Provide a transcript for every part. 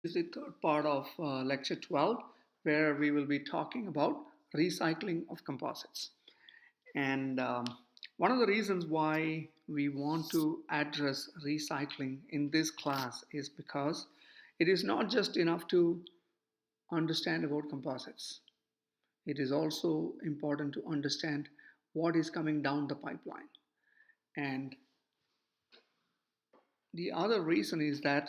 This is the third part of lecture 12, where we will be talking about recycling of composites. And one of the reasons why we want to address recycling in this class is because it is not just enough to understand about composites. It is also important to understand what is coming down the pipeline. And the other reason is that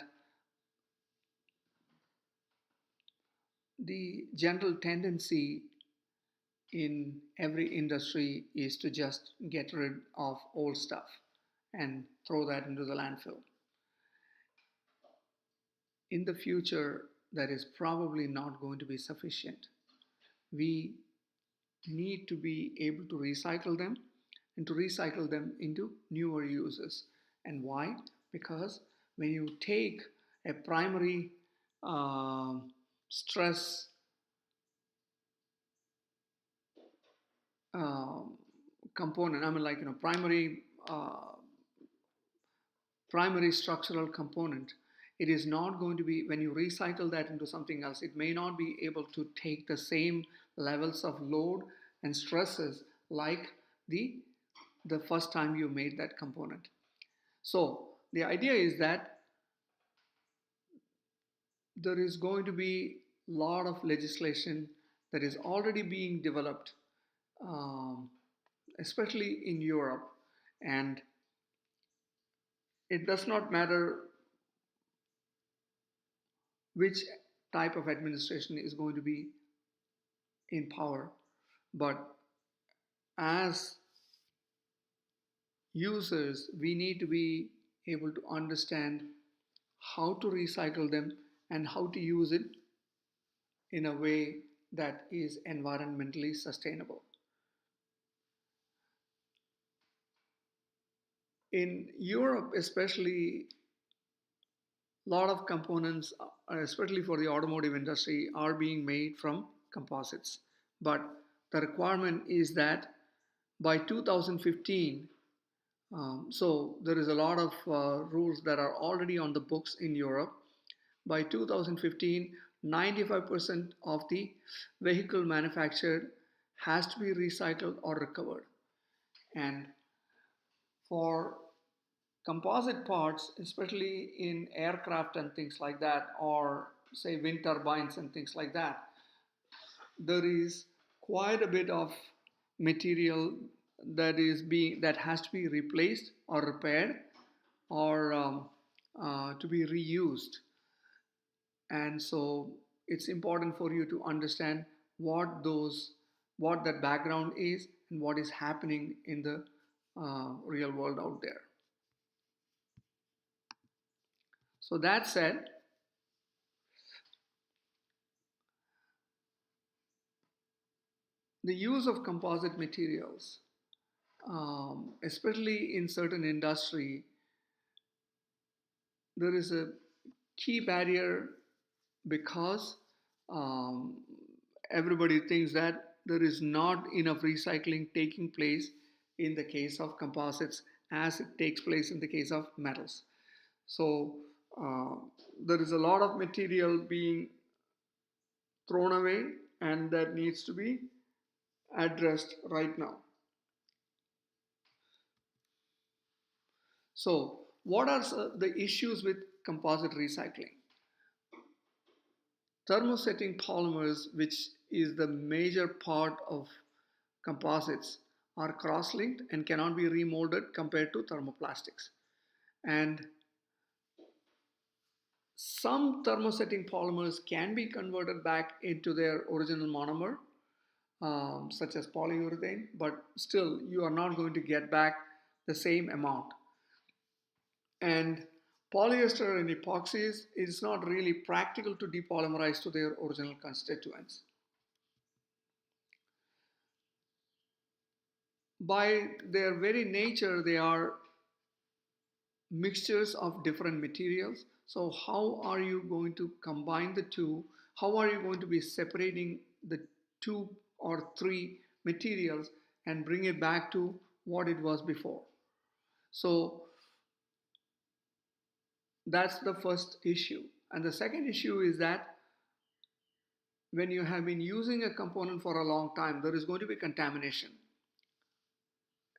the general tendency in every industry is to just get rid of old stuff and throw that into the landfill. In the future, that is probably not going to be sufficient. We need to be able to recycle them and to recycle them into newer uses. And why? Because when you take a primary stress um, component, I mean, like, primary structural component, it is not going to be, when you recycle that into something else, it may not be able to take the same levels of load and stresses like the first time you made that component. So the idea is that there is going to be a lot of legislation that is already being developed, um, especially in Europe, and it does not matter which type of administration is going to be in power, but as users, we need to be able to understand how to recycle them and how to use it in a way that is environmentally sustainable. In Europe, especially, a lot of components, especially for the automotive industry, are being made from composites. But the requirement is that by 2015, so there is a lot of rules that are already on the books in Europe. By 2015, 95% of the vehicle manufactured has to be recycled or recovered. And for composite parts, especially in aircraft and things like that, or say wind turbines and things like that, there is quite a bit of material that has to be replaced or repaired or to be reused. And so it's important for you to understand what that background is and what is happening in the real world out there. So that said, the use of composite materials, especially in certain industry, there is a key barrier because um, everybody thinks that there is not enough recycling taking place in the case of composites as it takes place in the case of metals. So uh, there is a lot of material being thrown away and that needs to be addressed right now. So what are the issues with composite recycling? Thermosetting polymers, which is the major part of composites, are cross-linked and cannot be remolded compared to thermoplastics. And some thermosetting polymers can be converted back into their original monomer, such as polyurethane, but still you are not going to get back the same amount. And polyester and epoxies, it's not really practical to depolymerize to their original constituents. By their very nature, they are mixtures of different materials. So how are you going to combine the two? How are you going to be separating the two or three materials and bring it back to what it was before? So that's the first issue. And the second issue is that when you have been using a component for a long time, there is going to be contamination.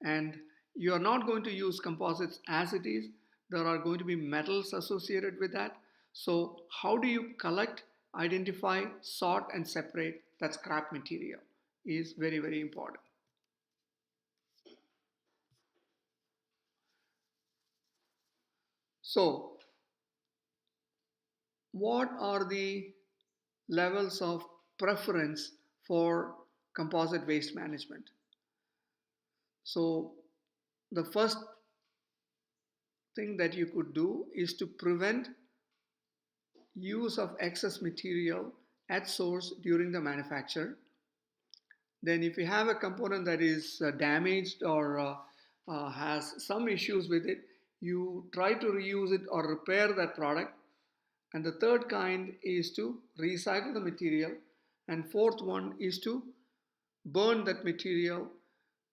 And you are not going to use composites as it is. There are going to be metals associated with that. So, how do you collect, identify, sort, and separate that scrap material is very, very important. So, what are the levels of preference for composite waste management? So, the first thing that you could do is to prevent use of excess material at source during the manufacture. Then if you have a component that is damaged or has some issues with it, you try to reuse it or repair that product. And the third kind is to recycle the material. And fourth one is to burn that material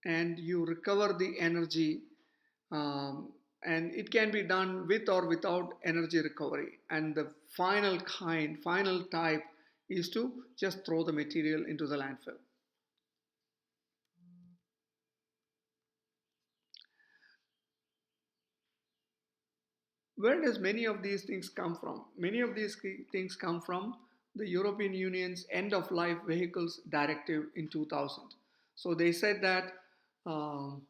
and you recover the energy, um, and it can be done with or without energy recovery. And the final type is to just throw the material into the landfill. Where does many of these things come from? Many of these things come from the European Union's end of life vehicles directive in 2000. So they said that um,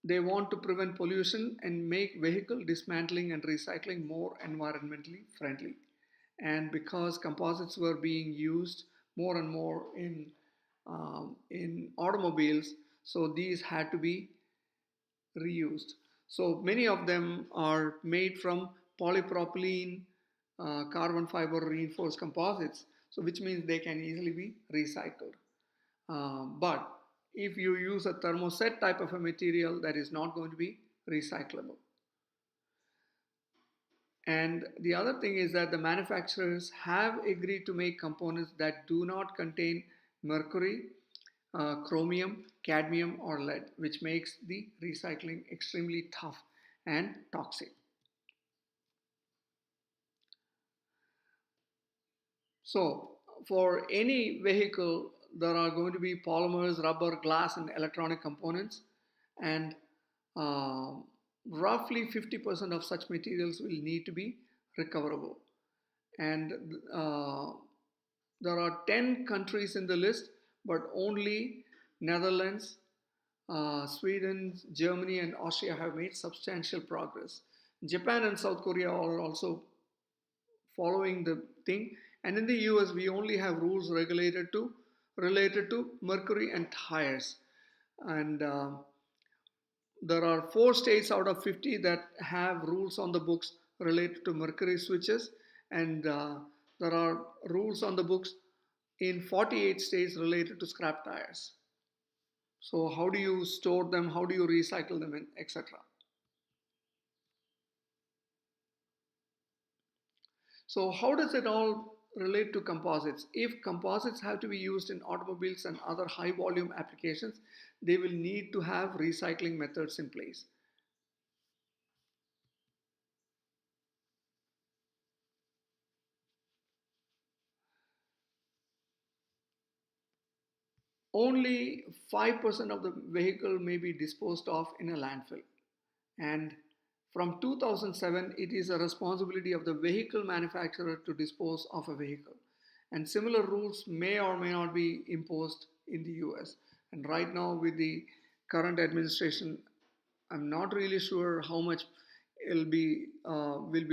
they want to prevent pollution and make vehicle dismantling and recycling more environmentally friendly. And because composites were being used more and more in automobiles, so these had to be reused. So many of them are made from polypropylene carbon fiber reinforced composites, so which means they can easily be recycled. But if you use a thermoset type of a material, that is not going to be recyclable. And the other thing is that the manufacturers have agreed to make components that do not contain mercury, chromium, cadmium, or lead, which makes the recycling extremely tough and toxic. So, for any vehicle, there are going to be polymers, rubber, glass, and electronic components, and uh, roughly 50% of such materials will need to be recoverable. And there are 10 countries in the list, but only Netherlands, Sweden, Germany, and Austria have made substantial progress. Japan and South Korea are also following the thing. And in the US, we only have rules related to mercury and tires. And there are 4 states out of 50 that have rules on the books related to mercury switches, and there are rules on the books in 48 states related to scrap tires. So, how do you store them? How do you recycle them, and etc. So, how does it all relate to composites? If composites have to be used in automobiles and other high volume applications, they will need to have recycling methods in place. Only 5% of the vehicle may be disposed of in a landfill. And from 2007, it is a responsibility of the vehicle manufacturer to dispose of a vehicle. And similar rules may or may not be imposed in the US. And right now, with the current administration, I'm not really sure how much will be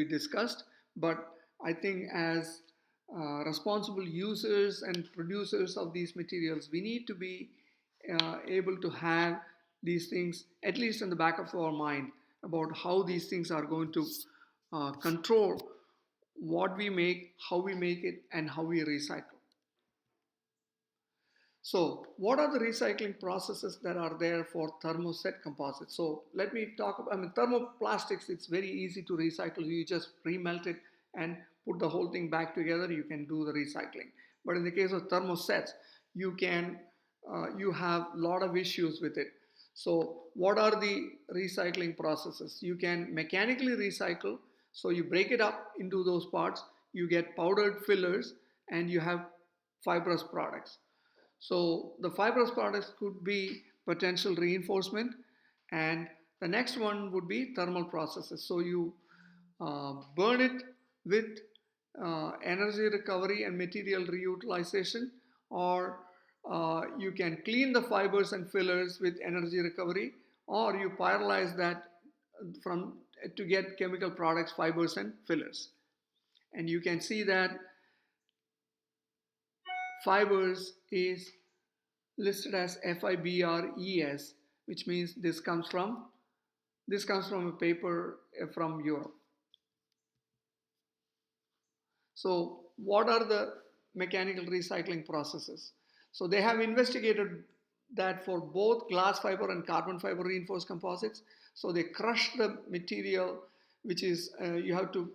discussed, but I think as responsible users and producers of these materials, we need to be able to have these things at least in the back of our mind about how these things are going to control what we make, how we make it, and how we recycle. So, what are the recycling processes that are there for thermoset composites? So, let me talk about, I mean, thermoplastics, it's very easy to recycle. You just pre-melt it and put the whole thing back together, you can do the recycling. But in the case of thermosets, you have a lot of issues with it. So, what are the recycling processes? You can mechanically recycle. So you break it up into those parts, you get powdered fillers, and you have fibrous products. So the fibrous products could be potential reinforcement, and the next one would be thermal processes. So you burn it with energy recovery and material reutilization, or you can clean the fibers and fillers with energy recovery, or you pyrolyze that from to get chemical products, fibers and fillers. And you can see that fibers is listed as FIBRES, which means this comes from a paper from Europe. So what are the mechanical recycling processes? So they have investigated that for both glass fiber and carbon fiber reinforced composites. So they crush the material, which is you have to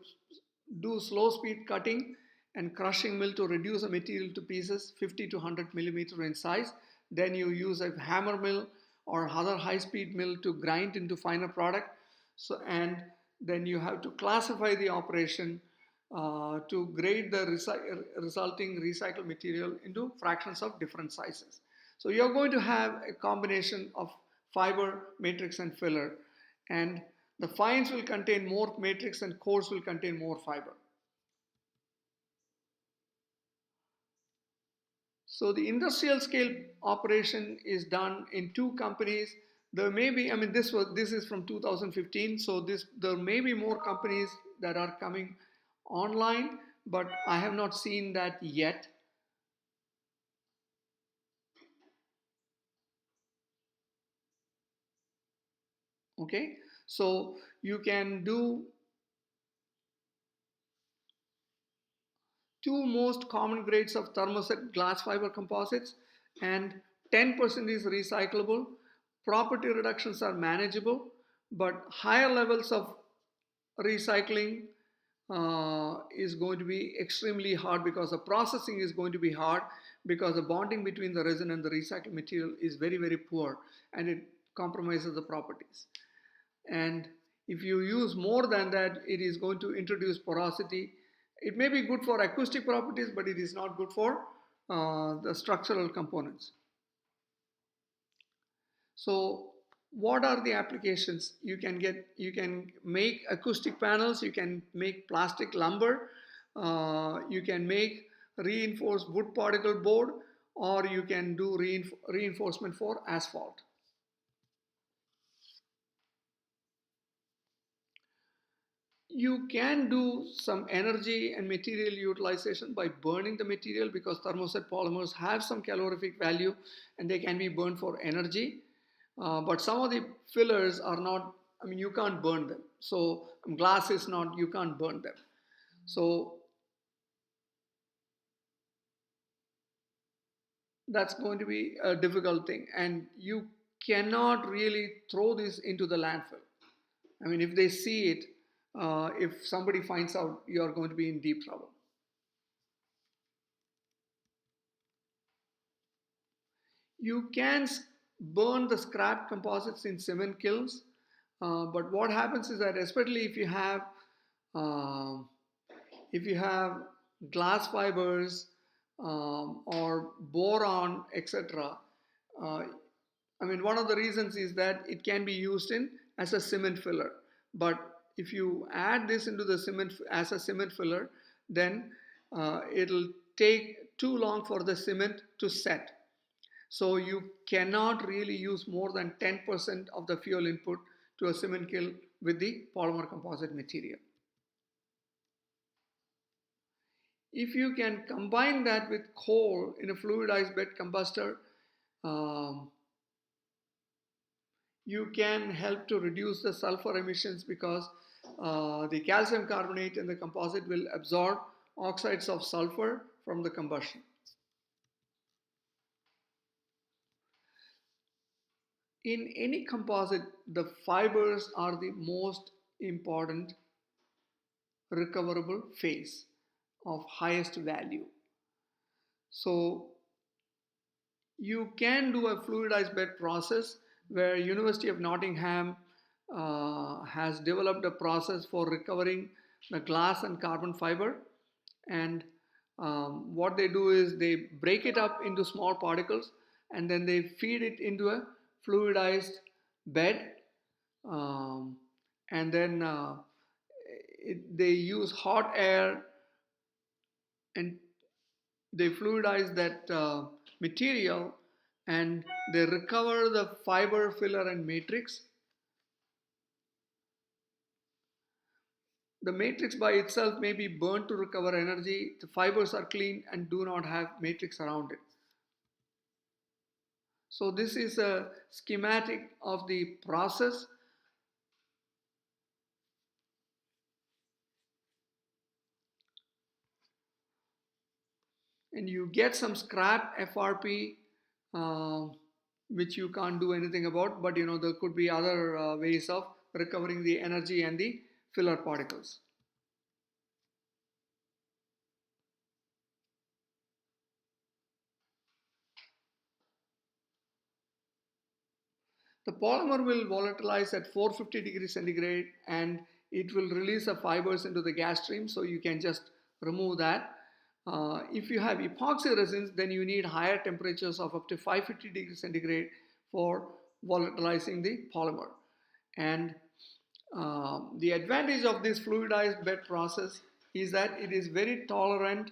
do slow speed cutting and crushing mill to reduce the material to pieces 50 to 100 millimeter in size. Then you use a hammer mill or other high speed mill to grind into finer product. So, and then you have to classify the operation to grade the resulting recycled material into fractions of different sizes. So you're going to have a combination of fiber, matrix and filler, and the fines will contain more matrix and coarse will contain more fiber. So the industrial scale operation is done in two companies. There may be, I mean, this is from 2015, so there may be more companies that are coming online, but I have not seen that yet. Okay, so you can do two most common grades of thermoset glass fiber composites, and 10% is recyclable. Property reductions are manageable, but higher levels of recycling is going to be extremely hard, because the processing is going to be hard, because the bonding between the resin and the recycled material is very, very poor, and it compromises the properties. And if you use more than that, it is going to introduce porosity. It may be good for acoustic properties, but it is not good for the structural components. So what are the applications? You can make acoustic panels, you can make plastic lumber, you can make reinforced wood particle board, or you can do reinforcement for asphalt. You can do some energy and material utilization by burning the material, because thermoset polymers have some calorific value and they can be burned for energy. But some of the fillers are not, I mean, you can't burn them. So glass is not, you can't burn them. So that's going to be a difficult thing. And you cannot really throw this into the landfill. I mean, if they see it, if somebody finds out, you're going to be in deep trouble. You can burn the scrap composites in cement kilns, but what happens is that, especially uh, if you have glass fibers or boron, etc. Uh, I mean, one of the reasons is that it can be used in as a cement filler. But if you add this into the cement as a cement filler, then it'll take too long for the cement to set. So you cannot really use more than 10% of the fuel input to a cement kiln with the polymer composite material. If you can combine that with coal in a fluidized bed combustor, um, you can help to reduce the sulfur emissions, because the calcium carbonate in the composite will absorb oxides of sulfur from the combustion. In any composite, the fibers are the most important recoverable phase of highest value. So you can do a fluidized bed process, where University of Nottingham has developed a process for recovering the glass and carbon fiber, and what they do is they break it up into small particles and then they feed it into a fluidized bed, um, and then they use hot air and they fluidize that material, and they recover the fiber, filler, and matrix. The matrix by itself may be burned to recover energy. The fibers are clean and do not have matrix around it. So this is a schematic of the process. And you get some scrap FRP, uh, which you can't do anything about, but there could be other ways of recovering the energy and the filler particles. The polymer will volatilize at 450 degrees centigrade and it will release the fibers into the gas stream, so you can just remove that. If you have epoxy resins, then you need higher temperatures of up to 550 degrees centigrade for volatilizing the polymer. And the advantage of this fluidized bed process is that it is very tolerant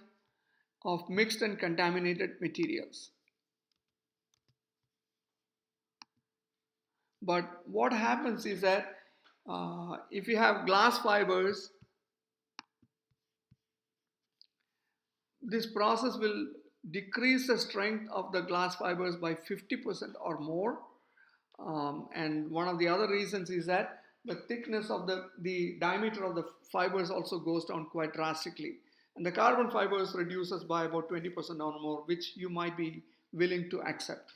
of mixed and contaminated materials. But what happens is that if you have glass fibers, this process will decrease the strength of the glass fibers by 50% or more. And one of the other reasons is that the thickness of the diameter of the fibers also goes down quite drastically. And the carbon fibers reduces by about 20% or more, which you might be willing to accept.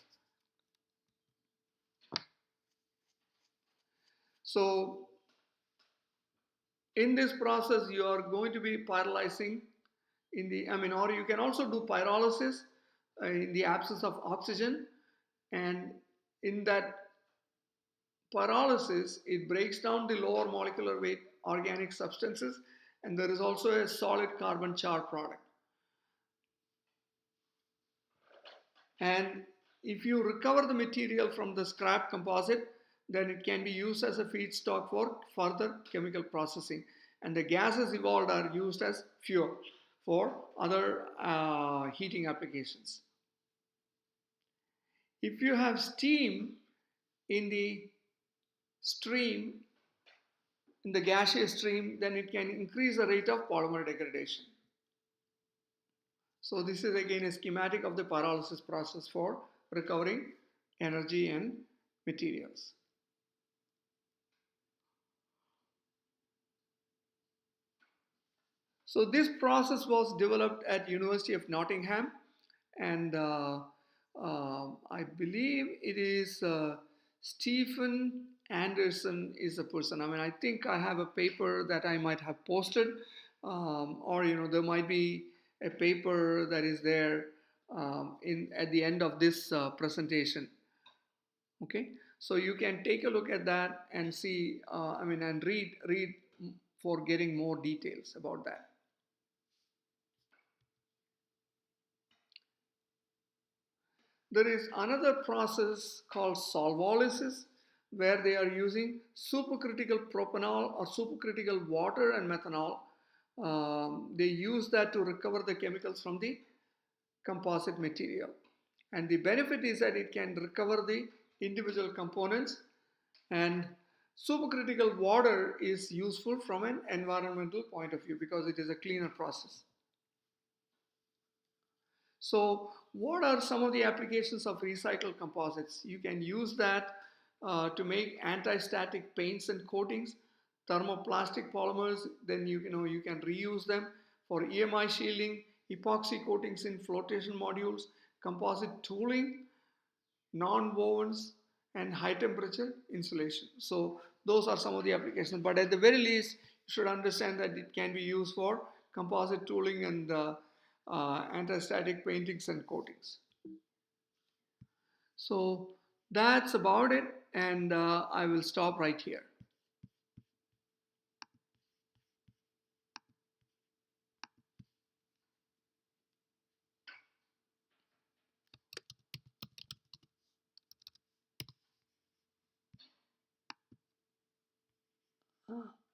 So in this process, you are going to be pyrolyzing or you can also do pyrolysis in the absence of oxygen. And in that pyrolysis, it breaks down the lower molecular weight organic substances, and there is also a solid carbon char product. And if you recover the material from the scrap composite, then it can be used as a feedstock for further chemical processing. And the gases evolved are used as fuel for other heating applications. If you have steam in the stream, in the gaseous stream, then it can increase the rate of polymer degradation. So this is again a schematic of the pyrolysis process for recovering energy and materials. So this process was developed at University of Nottingham, and I believe it is Stephen Anderson is the person. I mean, I think I have a paper that I might have posted, or there might be a paper that is there at the end of this presentation. Okay, so you can take a look at that and see. And read for getting more details about that. There is another process called solvolysis, where they are using supercritical propanol or supercritical water and methanol. They use that to recover the chemicals from the composite material. And the benefit is that it can recover the individual components, and supercritical water is useful from an environmental point of view because it is a cleaner process. So what are some of the applications of recycled composites? You can use that to make anti-static paints and coatings, thermoplastic polymers, then you can reuse them for EMI shielding, epoxy coatings in flotation modules, composite tooling, non-wovens, and high temperature insulation. So those are some of the applications, but at the very least you should understand that it can be used for composite tooling and anti-static paintings and coatings. So that's about it, and I will stop right here. Ah.